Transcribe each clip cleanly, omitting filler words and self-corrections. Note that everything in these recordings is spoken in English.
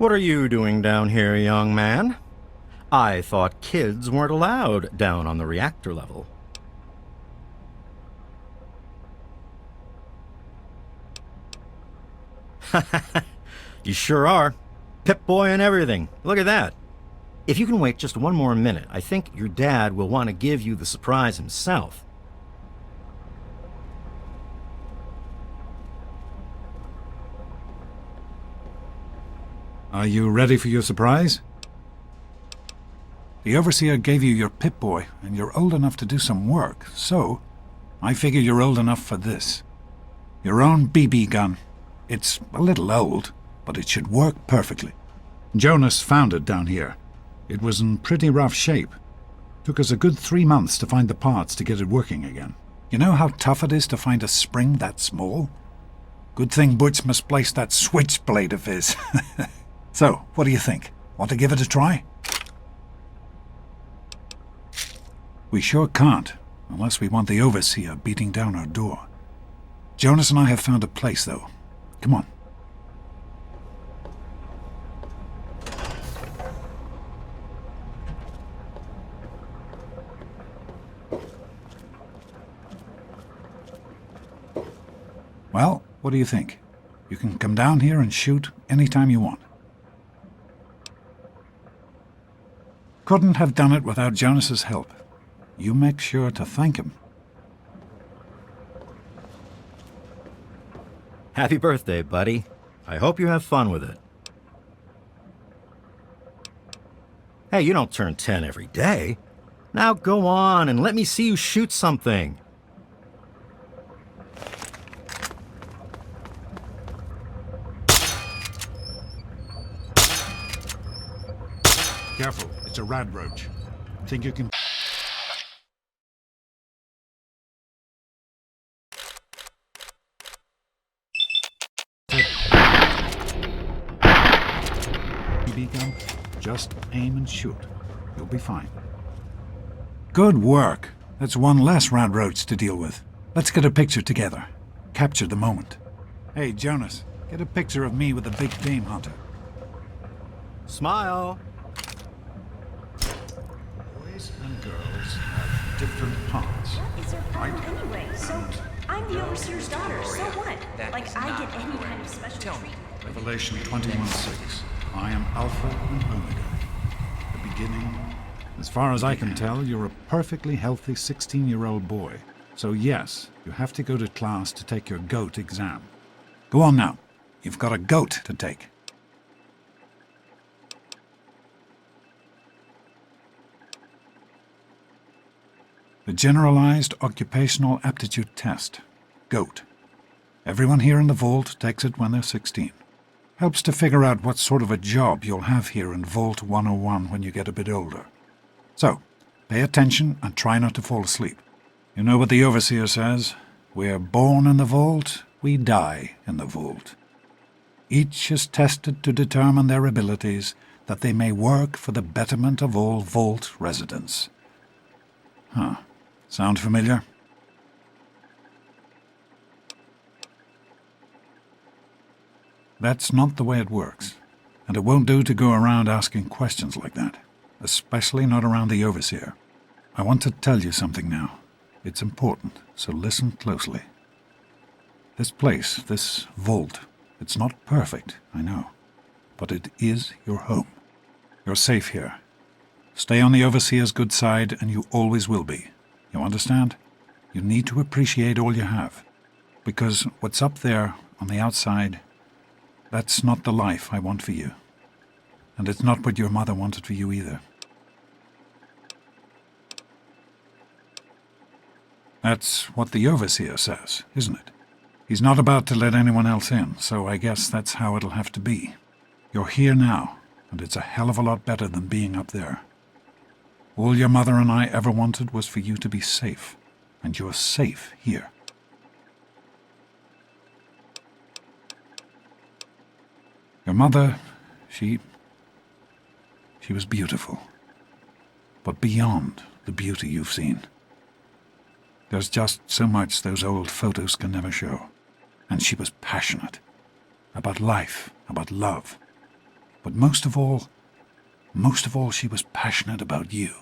What are you doing down here, young man? I thought kids weren't allowed down on the reactor level. You sure are. Pip-Boy and everything. Look at that. If you can wait just one more minute, I think your dad will want to give you the surprise himself. Are you ready for your surprise? The Overseer gave you your Pip-Boy, and you're old enough to do some work, so I figure you're old enough for this. Your own BB gun. It's a little old, but it should work perfectly. Jonas found it down here. It was in pretty rough shape. Took us a good 3 months to find the parts to get it working again. You know how tough it is to find a spring that small? Good thing Butch misplaced that switchblade of his. So, what do you think? Want to give it a try? We sure can't, unless we want the Overseer beating down our door. Jonas and I have found a place, though. Come on. Well, what do you think? You can come down here and shoot anytime you want. Couldn't have done it without Jonas's help. You make sure to thank him. Happy birthday, buddy. I hope you have fun with it. Hey, you don't turn 10 every day. Now go on and let me see you shoot something. Careful, it's a rad roach. Think you can... BB gun, just aim and shoot. You'll be fine. Good work. That's one less rad roach to deal with. Let's get a picture together. Capture the moment. Hey, Jonas, get a picture of me with the big game hunter. Smile. Boys and girls have different parts. What is their problem anyway? So, I'm the Overseer's daughter, so what? Like, I get any kind of special treatment. Revelation 21:6. I am Alpha and Omega, the beginning. As far as I can tell, you're a perfectly healthy 16-year-old boy. So yes, you have to go to class to take your GOAT exam. Go on now. You've got a GOAT to take. The Generalized Occupational Aptitude Test, GOAT. Everyone here in the Vault takes it when they're 16. Helps to figure out what sort of a job you'll have here in Vault 101 when you get a bit older. So, pay attention and try not to fall asleep. You know what the Overseer says? We're born in the Vault, we die in the Vault. Each is tested to determine their abilities, that they may work for the betterment of all Vault residents. Huh. Sound familiar? That's not the way it works, and it won't do to go around asking questions like that, especially not around the Overseer. I want to tell you something now. It's important, so listen closely. This place, this vault, it's not perfect, I know, but it is your home. You're safe here. Stay on the Overseer's good side, and you always will be. You understand? You need to appreciate all you have, because what's up there on the outside, that's not the life I want for you. And it's not what your mother wanted for you either. That's what the Overseer says, isn't it? He's not about to let anyone else in, so I guess that's how it'll have to be. You're here now, and it's a hell of a lot better than being up there. All your mother and I ever wanted was for you to be safe, and you're safe here. Your mother, she was beautiful, but beyond the beauty you've seen. There's just so much those old photos can never show. And she was passionate, about life, about love. But most of all, she was passionate about you.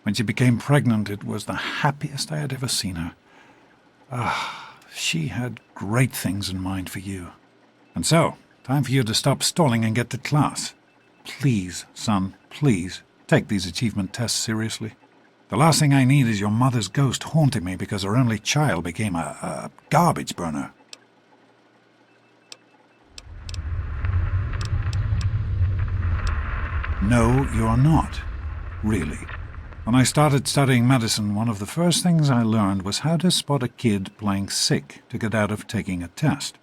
When she became pregnant, it was the happiest I had ever seen her. She had great things in mind for you. And so, time for you to stop stalling and get to class. Please, son, please, take these achievement tests seriously. The last thing I need is your mother's ghost haunting me because her only child became a garbage burner. No, you're not. Really. When I started studying medicine, one of the first things I learned was how to spot a kid playing sick to get out of taking a test.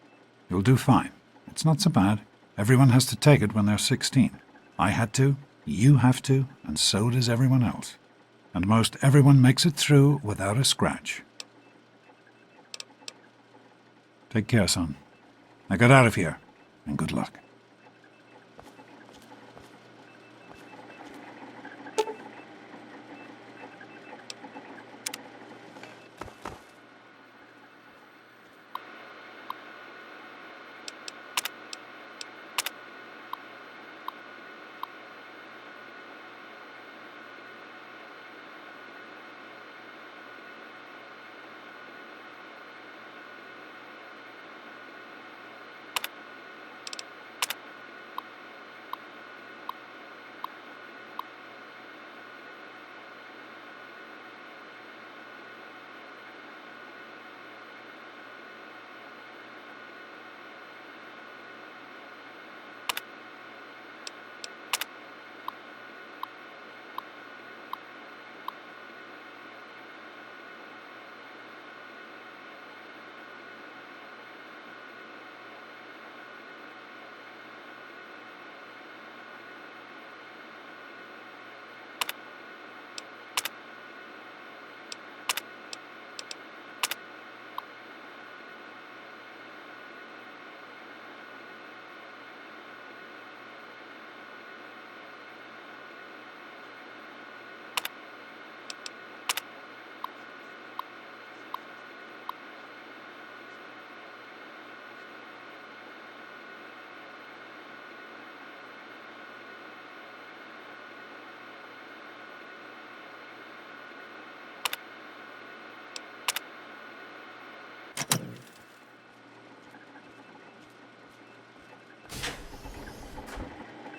You'll do fine. It's not so bad. Everyone has to take it when they're 16. I had to, you have to, and so does everyone else. And most everyone makes it through without a scratch. Take care, son. Now get out of here, and good luck.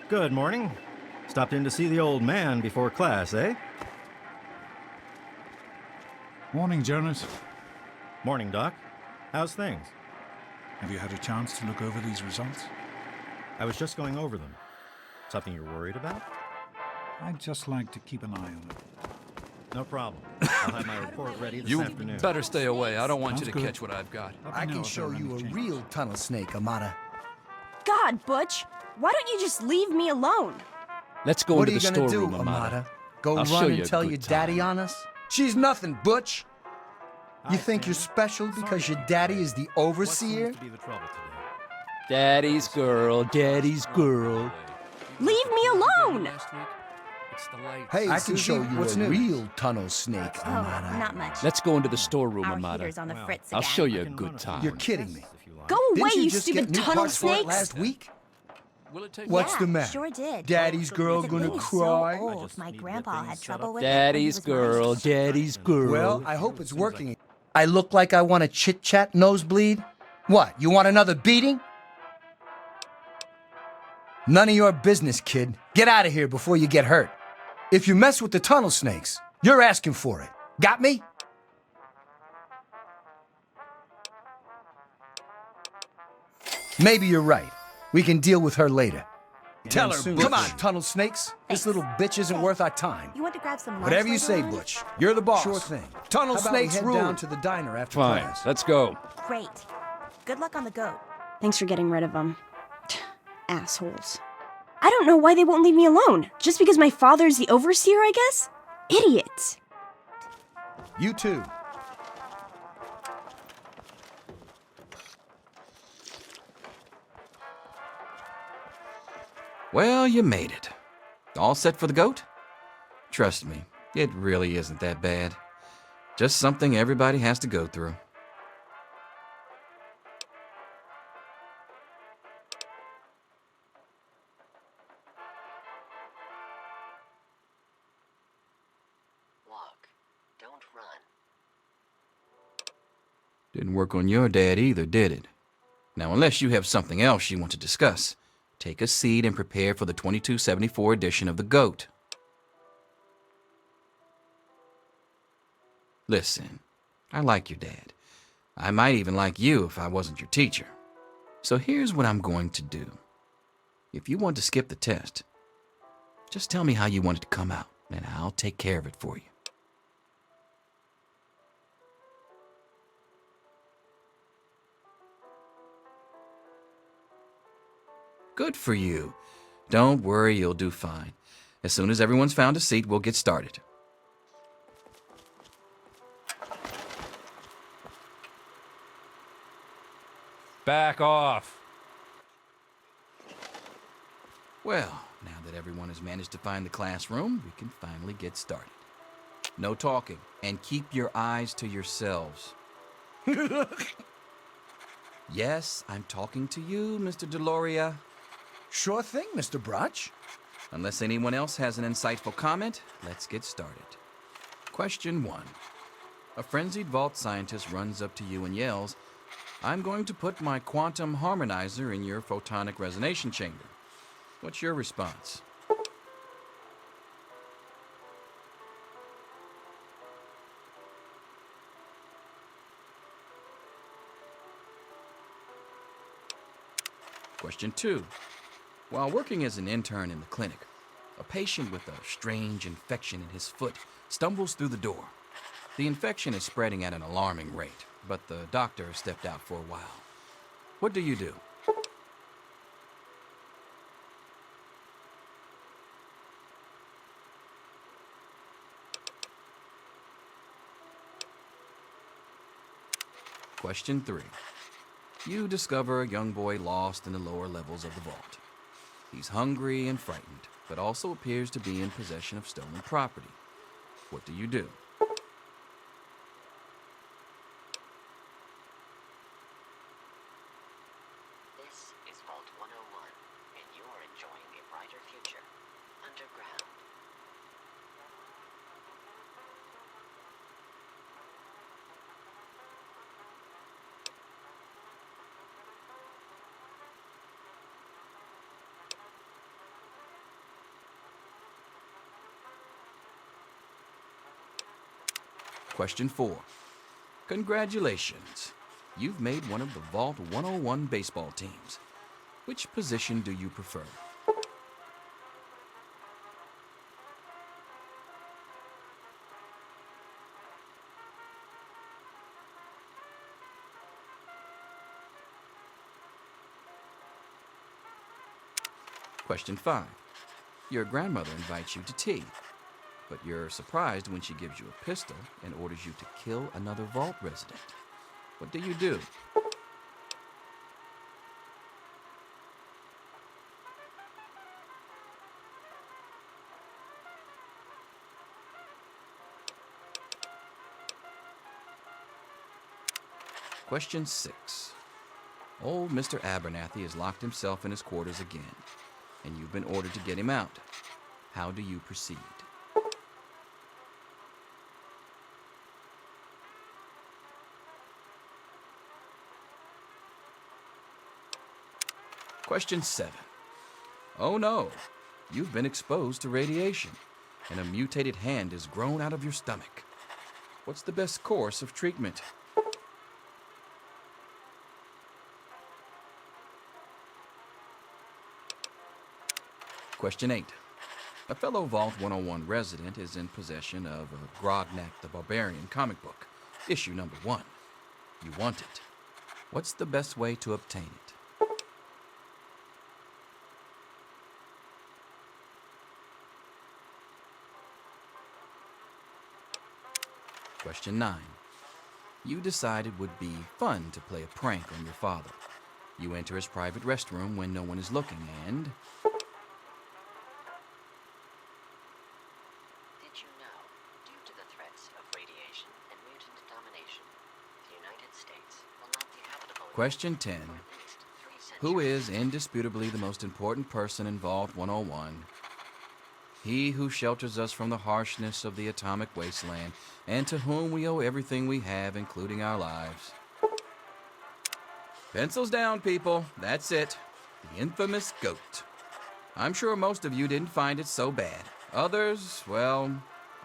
Good morning. Stopped in to see the old man before class, eh? Morning, Jonas. Morning, Doc. How's things? Have you had a chance to look over these results? I was just going over them. Something you're worried about? I'd just like to keep an eye on it. No problem. I'll have my report ready this afternoon. You better stay away. I don't want Sounds you to good. catch what I've got. I can show you a real tunnel snake, Amata. God, Butch, why don't you just leave me alone? Let's go What are into you the gonna do, storeroom, Amata? Go I'll show run you and a tell good your time. daddy on us? She's nothing, Butch. You think you're Sam. special because Sorry, your daddy is the What overseer? seems to be the trouble today? Daddy's girl, daddy's girl. Leave me alone! Hey, I can Susie, show you what's a new? real tunnel snake, Oh, Amata. not much. Let's go into the storeroom, Our Amata. heater's on the Well, fritz I'll again. show you I a can good run time. You're kidding me. if you like. Go away, Didn't you you just stupid get new tunnel parts for it snakes! last week? Will it take What's Yeah, the matter? sure did. Daddy's girl The gonna thing is cry? So old. just My need to grandpa get had things set trouble up. with it when he Daddy's was girl, mine. daddy's girl. Well, I hope it's working. I look like I want a chit-chat nosebleed? What, you want another beating? None of your business, kid. Get out of here before you get hurt. If you mess with the tunnel snakes, you're asking for it. Got me? Maybe you're right. We can deal with her later. Tell her, soon, come Butch. on, tunnel snakes. This Thanks. little bitch isn't worth our time. You want to grab some lunch Whatever you later say, on? Butch. You're the boss. Sure thing. Tunnel How about we snakes head rule. down to the diner after Fine, class? let's go. Great. Good luck on the goat. Thanks for getting rid of them. Assholes. I don't know why they won't leave me alone. Just because my father's the overseer, I guess? Idiots. You too. Well, you made it. All set for the goat? Trust me, it really isn't that bad. Just something everybody has to go through. Didn't work on your dad either, did it? Now, unless you have something else you want to discuss, take a seat and prepare for the 2274 edition of The GOAT. Listen, I like your dad. I might even like you if I wasn't your teacher. So here's what I'm going to do. If you want to skip the test, just tell me how you want it to come out, and I'll take care of it for you. Good for you. Don't worry, you'll do fine. As soon as everyone's found a seat, we'll get started. Back off. Well, now that everyone has managed to find the classroom, we can finally get started. No talking, and keep your eyes to yourselves. Yes, I'm talking to you, Mr. Deloria. Sure thing, Mr. Brotch. Unless anyone else has an insightful comment, let's get started. Question 1. A frenzied vault scientist runs up to you and yells, "I'm going to put my quantum harmonizer in your photonic resonation chamber." What's your response? Question 2. While working as an intern in the clinic, a patient with a strange infection in his foot stumbles through the door. The infection is spreading at an alarming rate, but the doctor has stepped out for a while. What do you do? Question 3. You discover a young boy lost in the lower levels of the vault. He's hungry and frightened, but also appears to be in possession of stolen property. What do you do? This is Vault 101, and you are enjoying a brighter future. Underground. Question 4. Congratulations. You've made one of the Vault 101 baseball teams. Which position do you prefer? Question 5. Your grandmother invites you to tea, but you're surprised when she gives you a pistol and orders you to kill another vault resident. What do you do? Question 6. Old Mr. Abernathy has locked himself in his quarters again, and you've been ordered to get him out. How do you proceed? Question 7. Oh no, you've been exposed to radiation, and a mutated hand has grown out of your stomach. What's the best course of treatment? Question 8. A fellow Vault 101 resident is in possession of a Grognak the Barbarian comic book, issue number 1. You want it. What's the best way to obtain it? Question 9. You decide it would be fun to play a prank on your father. You enter his private restroom when no one is looking and... Did you know, due to the threats of radiation and mutant domination, the United States will not be habitable Question 10. for at least 3 centuries? Who is indisputably the most important person in Vault 101? He who shelters us from the harshness of the atomic wasteland, and to whom we owe everything we have, including our lives. Pencils down, people. That's it. The infamous goat. I'm sure most of you didn't find it so bad. Others, well,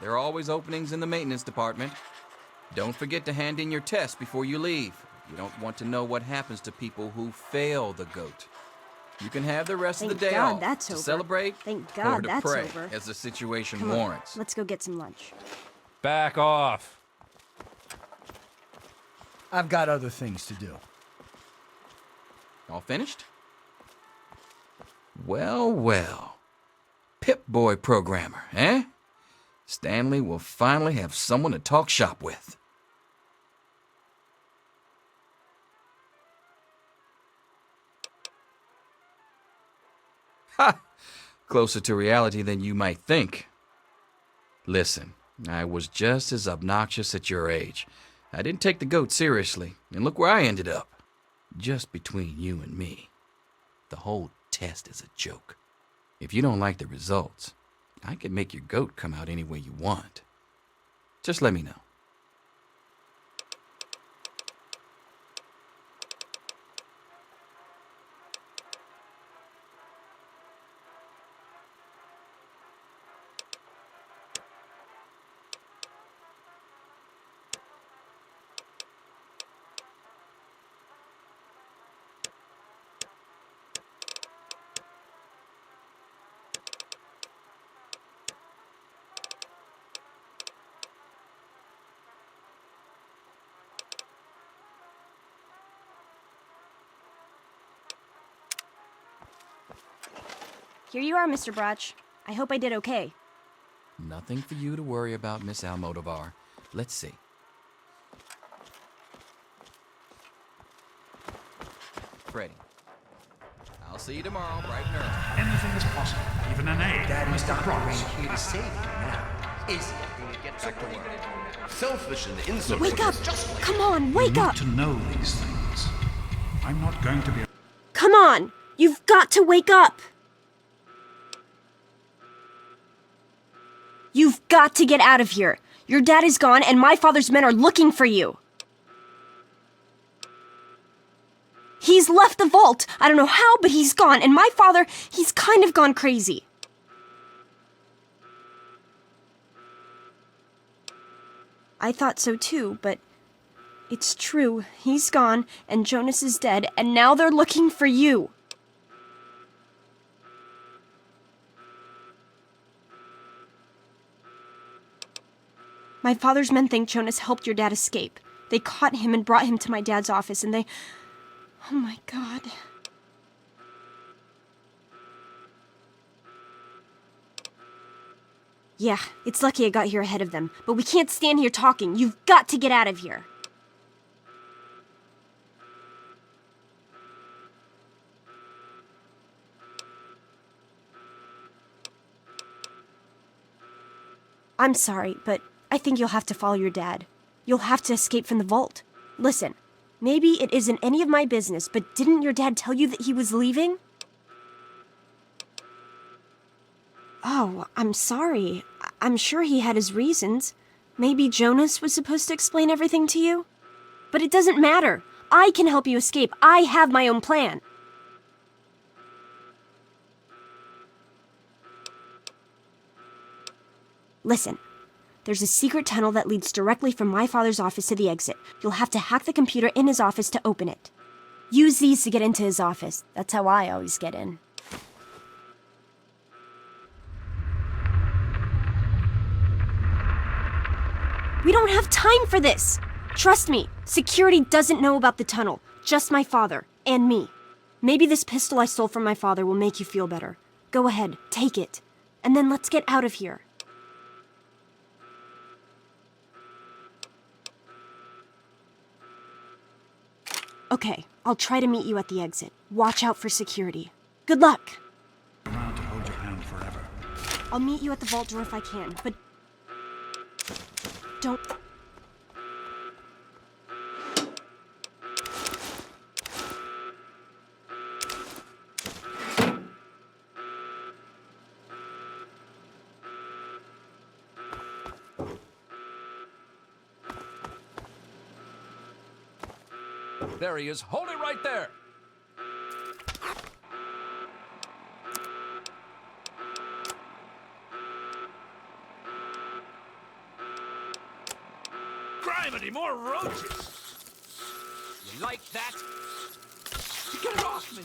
there are always openings in the maintenance department. Don't forget to hand in your test before you leave. You don't want to know what happens to people who fail the goat. You can have the rest of the Thank day God off that's to over. celebrate Thank or God to that's pray over. as the situation Come on, warrants. let's go get some lunch. Back off. I've got other things to do. All finished? Well, well. Pip-Boy programmer, eh? Stanley will finally have someone to talk shop with. Ha! Closer to reality than you might think. Listen, I was just as obnoxious at your age. I didn't take the goat seriously, and look where I ended up. Just between you and me. The whole test is a joke. If you don't like the results, I can make your goat come out any way you want. Just let me know. Here you are, Mr. Brotch. I hope I did okay. Nothing for you to worry about, Miss Almodovar. Let's see. Freddie, I'll see you tomorrow, bright and early. Anything is possible, even an A. Daddy's Mr. not Cross. here to save you now, is he? Back to work. Selfish and insolent. Wake up! Just like Come on, You wake need up! to know these things. I'm not going to be... Come on! You've got to wake up! You've got to get out of here. Your dad is gone, and my father's men are looking for you. He's left the vault. I don't know how, but he's gone, and my father, he's kind of gone crazy. I thought so too, but it's true. He's gone, and Jonas is dead, and now they're looking for you. My father's men think Jonas helped your dad escape. They caught him and brought him to my dad's office, and they... Oh my God. Yeah, it's lucky I got here ahead of them, but we can't stand here talking. You've got to get out of here. I'm sorry, but I think you'll have to follow your dad. You'll have to escape from the vault. Listen, maybe it isn't any of my business, but didn't your dad tell you that he was leaving? Oh, I'm sorry. I'm sure he had his reasons. Maybe Jonas was supposed to explain everything to you? But it doesn't matter. I can help you escape. I have my own plan. Listen, there's a secret tunnel that leads directly from my father's office to the exit. You'll have to hack the computer in his office to open it. Use these to get into his office. That's how I always get in. We don't have time for this! Trust me, security doesn't know about the tunnel. Just my father, and me. Maybe this pistol I stole from my father will make you feel better. Go ahead, take it. And then let's get out of here. Okay, I'll try to meet you at the exit. Watch out for security. Good luck! around to hold your hand forever. I'll meet you at the vault door if I can, but... Don't... There he is. Hold it right there. Criminy, more roaches. You like that? Get it off me.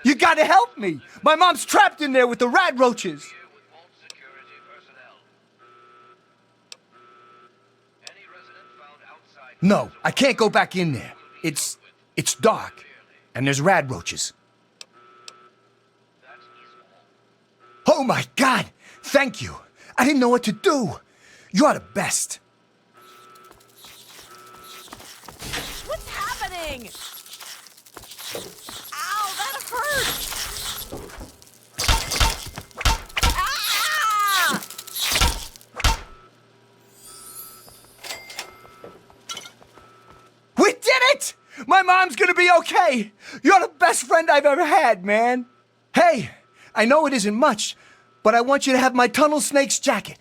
You gotta help me! My mom's trapped in there with the rat roaches! No, I can't go back in there. It's dark, and there's rat roaches. Oh my God! Thank you! I didn't know what to do! You're the best! What's happening? Ow, that hurts! Ah! We did it! My mom's gonna be okay! You're the best friend I've ever had, man! Hey, I know it isn't much, but I want you to have my tunnel snake's jacket.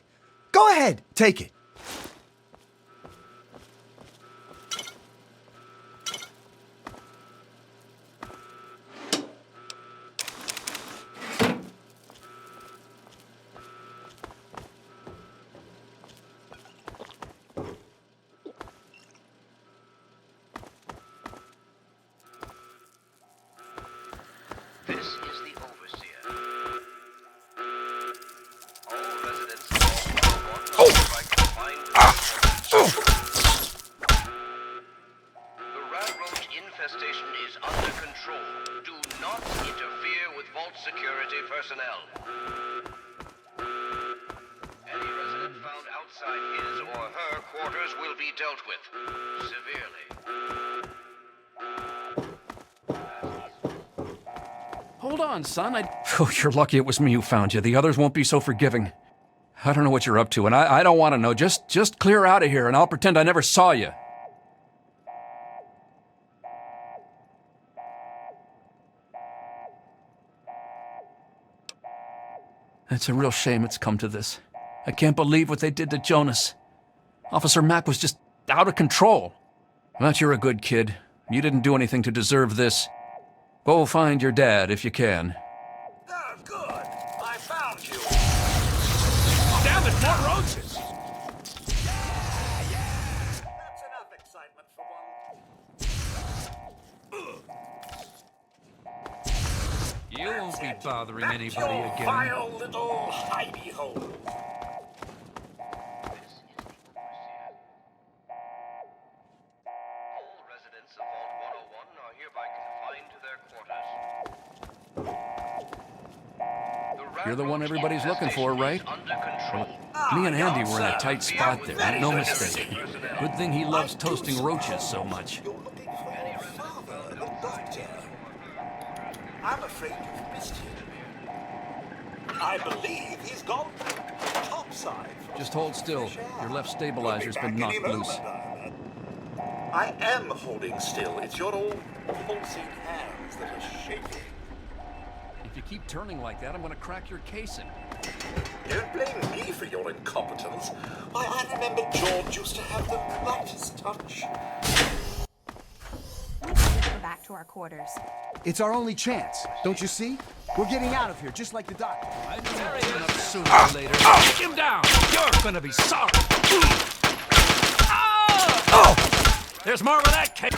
Go ahead, take it. This is the overseer. All residents of Fallout are confined to the rat roach infestation is under control. Do not interfere with vault security personnel. Any resident found outside his or her quarters will be dealt with severely. Hold on, son. Oh, you're lucky it was me who found you. The others won't be so forgiving. I don't know what you're up to, and I don't want to know. Just clear out of here, and I'll pretend I never saw you. It's a real shame it's come to this. I can't believe what they did to Jonas. Officer Mack was just out of control. But you're a good kid. You didn't do anything to deserve this. Go find your dad if you can. Oh, good. I found you. Damn it, more roaches! Yeah. That's enough excitement for one. You won't be bothering That's anybody your again. vile little hidey hole. All residents of Vault 101 are hereby confined to their quarters. You're the one everybody's looking for, right? Under control. Me and Andy were in a tight spot there, ain't no mistake. Good thing he loves toasting roaches so much. You're looking for your father, the doctor. I'm afraid you've missed him. I believe he's gone topside. Just hold still. Your left stabilizer's been knocked loose. I am holding still. It's your old pulsing hands that are shaking. If you keep turning like that, I'm gonna crack your casing. Don't blame me for your incompetence. Why, I remember George used to have the lightest touch. Let's go back to our quarters. It's our only chance, don't you see? We're getting out of here, just like the doctor. I'm tearing up sooner or later. Take him down! You're gonna be sorry! There's more of that cake!